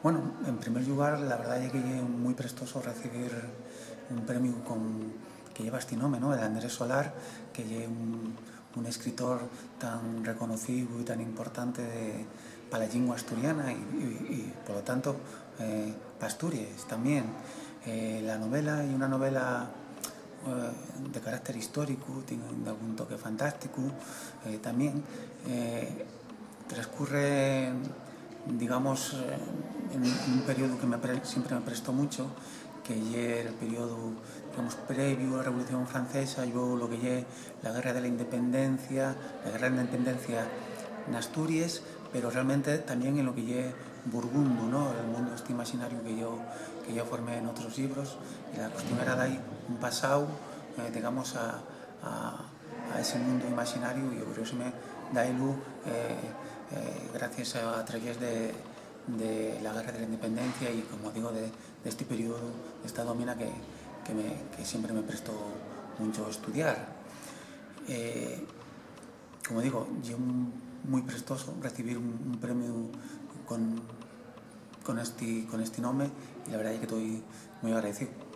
Bueno, en primer lugar, la verdad es que es muy prestoso recibir un premio que lleva este nombre, ¿no? El Andrés Solar, que es un escritor tan reconocido y tan importante para la lengua asturiana y, por lo tanto, para Asturias también. La novela es una novela de carácter histórico, tiene algún toque fantástico también. Transcurre, digamos, en un periodo que siempre me prestó mucho, que es el periodo, digamos, previo a la Revolución Francesa, y luego lo que es la Guerra de la Independencia, en Asturias, pero realmente también en lo que es Burgundu, ¿no? El mundo este imaginario que yo formé en otros libros, y la cuestión era dar un pasado, digamos, a ese mundo imaginario, y yo creo que se me da luz gracias a través de la Guerra de la Independencia y, como digo, de este periodo, de esta domina que siempre me prestó mucho estudiar. Como digo, yo muy prestoso recibir un premio con este nombre, y la verdad es que estoy muy agradecido.